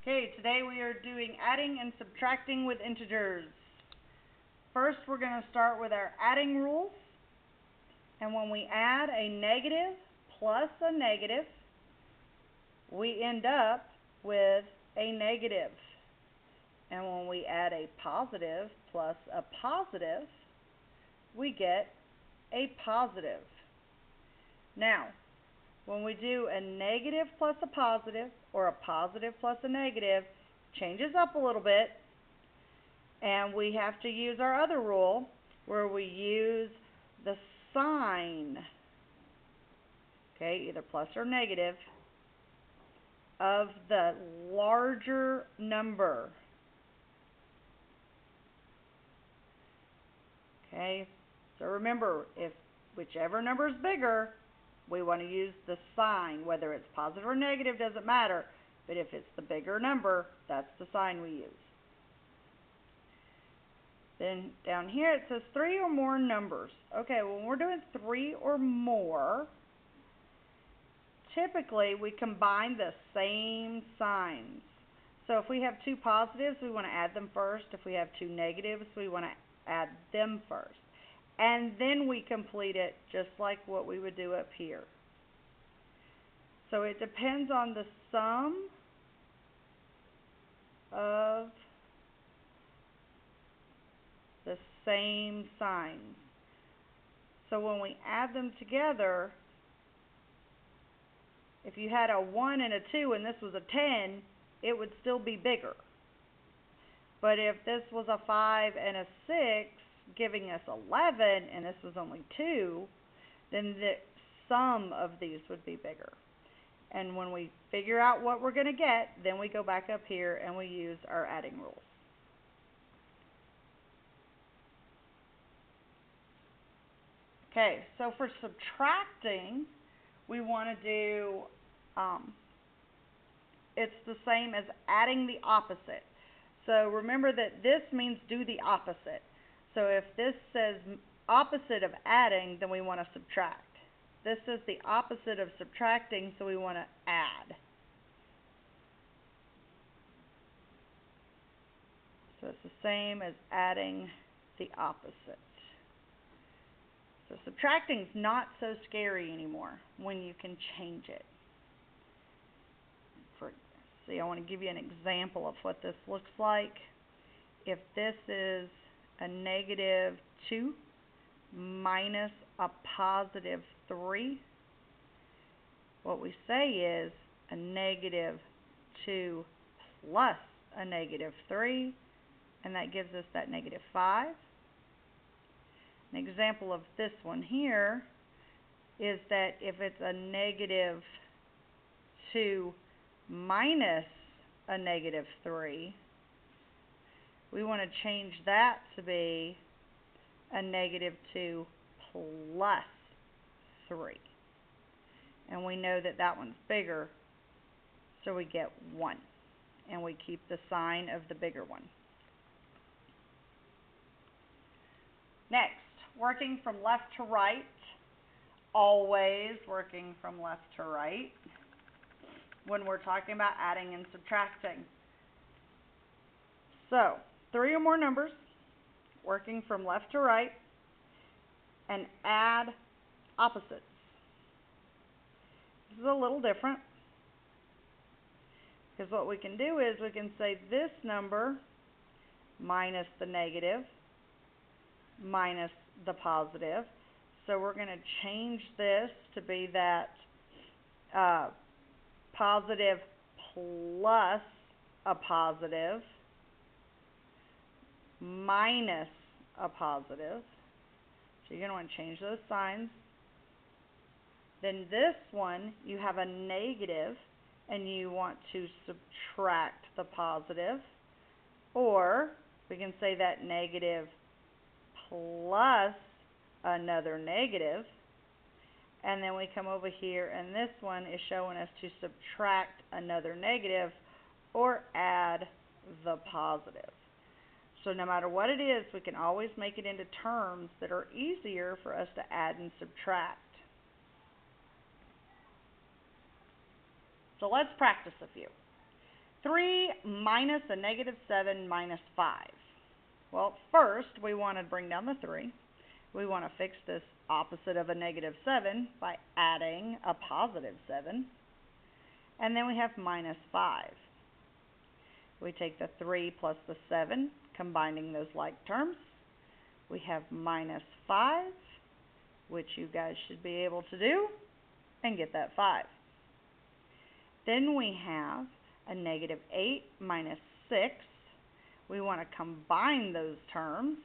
Okay, today we are doing adding and subtracting with integers. First, we're going to start with our adding rules. And when we add a negative plus a negative, we end up with a negative. And when we add a positive plus a positive, we get a positive. Now, when we do a negative plus a positive, or a positive plus a negative, changes up a little bit, and we have to use our other rule, where we use the sign, okay, either plus or negative, of the larger number. Okay, so remember, if whichever number is bigger, we want to use the sign. Whether it's positive or negative doesn't matter, but if it's the bigger number, that's the sign we use. Then down here it says 3 or more numbers. Okay, when we're doing 3 or more, typically we combine the same signs. So if we have 2 positives, we want to add them first. If we have 2 negatives, we want to add them first. And then we complete it just like what we would do up here. So it depends on the sum of the same signs. So when we add them together, if you had a 1 and a 2 and this was a 10, it would still be bigger. But if this was a 5 and a 6, giving us 11, and this was only 2, then the sum of these would be bigger. And when we figure out what we're going to get, then we go back up here and we use our adding rules. Okay, so for subtracting, we want to do, it's the same as adding the opposite. So remember that this means do the opposite. So if this says opposite of adding, then we want to subtract. This is the opposite of subtracting, so we want to add. So it's the same as adding the opposite. So subtracting is not so scary anymore when you can change it. See, I want to give you an example of what this looks like. If this is a negative 2 minus a positive 3, what we say is a negative 2 plus a negative 3, and that gives us that negative 5. An example of this one here is that if it's a negative 2 minus a negative 3, we want to change that to be a negative 2 plus 3. And we know that that one's bigger, so we get 1. And we keep the sign of the bigger one. Next, working from left to right. Always working from left to right when we're talking about adding and subtracting. So, 3 or more numbers, working from left to right, and add opposites. This is a little different, because what we can do is we can say this number minus the negative minus the positive. So we're going to change this to be that positive plus a positive minus a positive. So you're going to want to change those signs. Then this one, you have a negative, and you want to subtract the positive. Or we can say that negative plus another negative. And then we come over here, and this one is showing us to subtract another negative or add the positive. So no matter what it is, we can always make it into terms that are easier for us to add and subtract. So let's practice a few. 3 minus a negative 7 minus 5. Well, first we want to bring down the 3. We want to fix this opposite of a negative 7 by adding a positive 7. And then we have minus 5. We take the 3 plus the 7, combining those like terms. We have minus 5, which you guys should be able to do and get that 5. Then we have a negative 8 minus 6. We want to combine those terms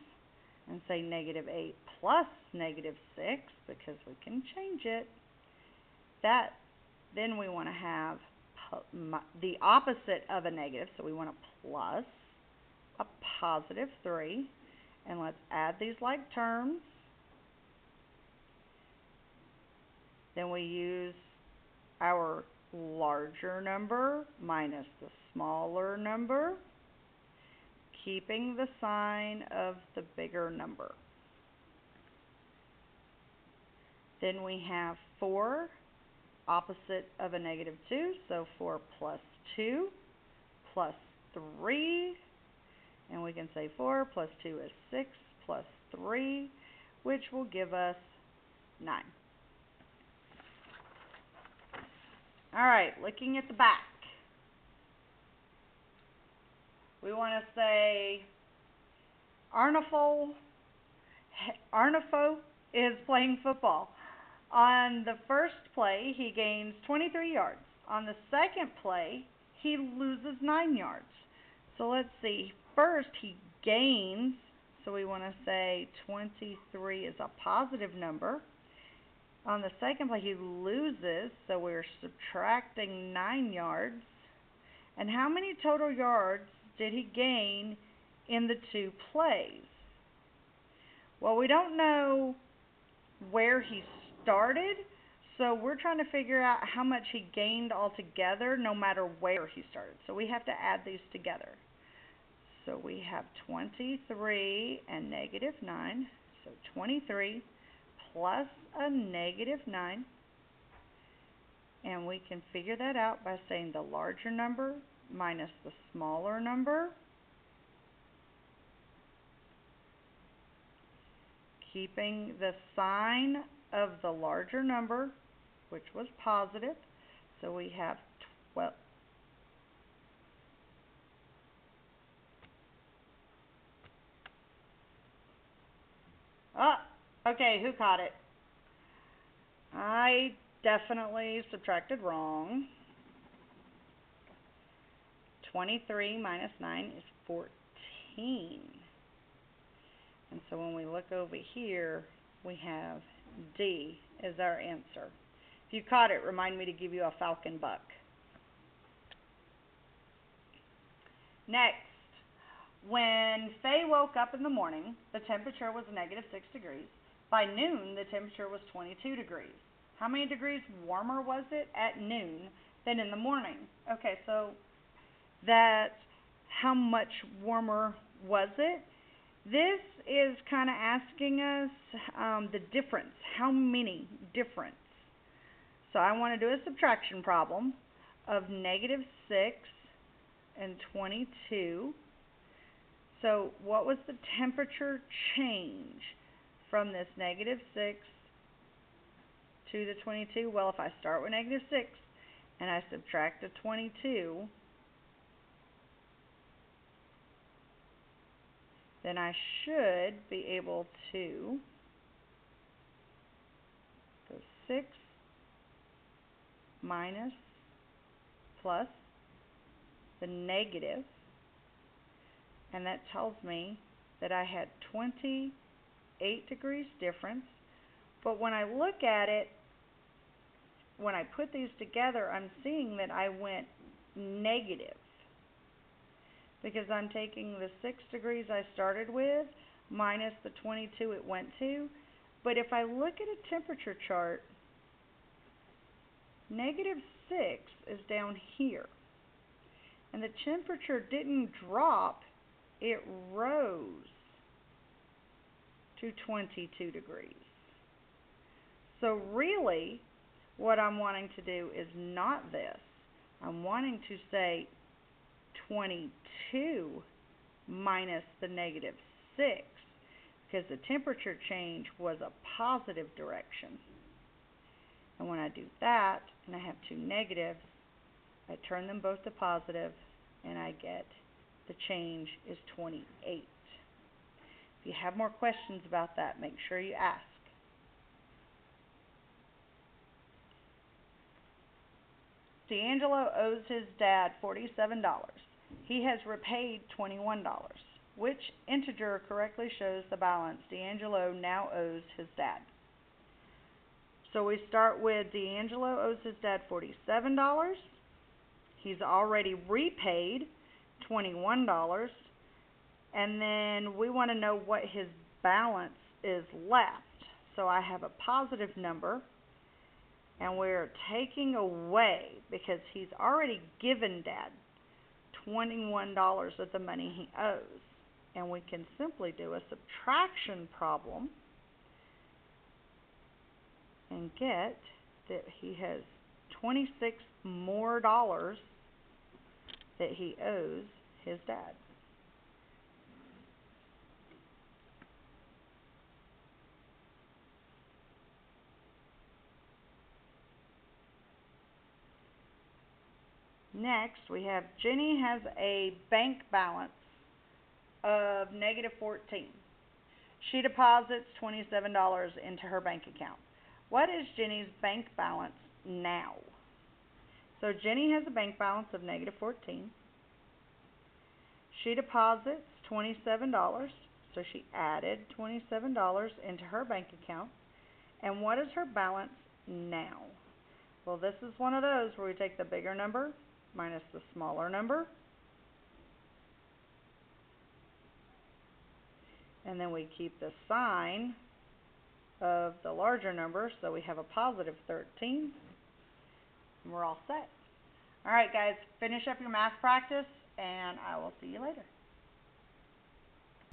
and say negative 8 plus negative 6 because we can change it. Then we want to have the opposite of a negative, so we want a plus a positive 3. And let's add these like terms. Then we use our larger number minus the smaller number, keeping the sign of the bigger number. Then we have 4, opposite of a negative 2, so 4 plus 2 plus 3, and we can say 4 plus 2 is 6 plus 3, which will give us 9. All right, looking at the back, we want to say Arnulfo is playing football. On the first play, he gains 23 yards. On the second play, he loses 9 yards. So let's see. First, he gains, so we want to say 23 is a positive number. On the second play, he loses, so we're subtracting 9 yards. And how many total yards did he gain in the 2 plays? Well, we don't know where he started, so we're trying to figure out how much he gained altogether no matter where he started. So we have to add these together. So we have 23 and negative 9, so 23 plus a negative 9, and we can figure that out by saying the larger number minus the smaller number, keeping the sign of the larger number, which was positive, so we have 12. Okay, who caught it? I definitely subtracted wrong. 23 minus 9 is 14. And so when we look over here, we have D as our answer. If you caught it, remind me to give you a Falcon Buck. Next, when Faye woke up in the morning, the temperature was negative 6 degrees. By noon, the temperature was 22 degrees. How many degrees warmer was it at noon than in the morning? Okay, so that's how much warmer was it? This is kind of asking us the difference. How many difference? So I want to do a subtraction problem of negative 6 and 22. So what was the temperature change from this negative 6 to the 22? Well, if I start with negative 6 and I subtract the 22, then I should be able to go 6 minus plus the negative, and that tells me that I had 28 degrees difference. But when I look at it, when I put these together, I'm seeing that I went negative, because I'm taking the 6 degrees I started with minus the 22 it went to. But if I look at a temperature chart, negative 6 is down here. And the temperature didn't drop, it rose to 22 degrees. So really, what I'm wanting to do is not this. I'm wanting to say 22 minus the negative 6 because the temperature change was a positive direction. And when I do that, and I have two negatives, I turn them both to positive, and I get the change is 28. If you have more questions about that, make sure you ask. D'Angelo owes his dad $47. He has repaid $21. Which integer correctly shows the balance D'Angelo now owes his dad? So we start with D'Angelo owes his dad $47. He's already repaid $21. And then we want to know what his balance is left. So I have a positive number, and we're taking away, because he's already given Dad $21 of the money he owes. And we can simply do a subtraction problem and get that he has $26 more that he owes his dad. Next, we have Jenny has a bank balance of negative 14. She deposits $27 into her bank account. What is Jenny's bank balance now? So Jenny has a bank balance of negative 14. She deposits $27, so she added $27 into her bank account. And what is her balance now? Well, this is one of those where we take the bigger number minus the smaller number, and then we keep the sign of the larger number, so we have a positive 13, and we're all set. All right, guys, finish up your math practice, and I will see you later.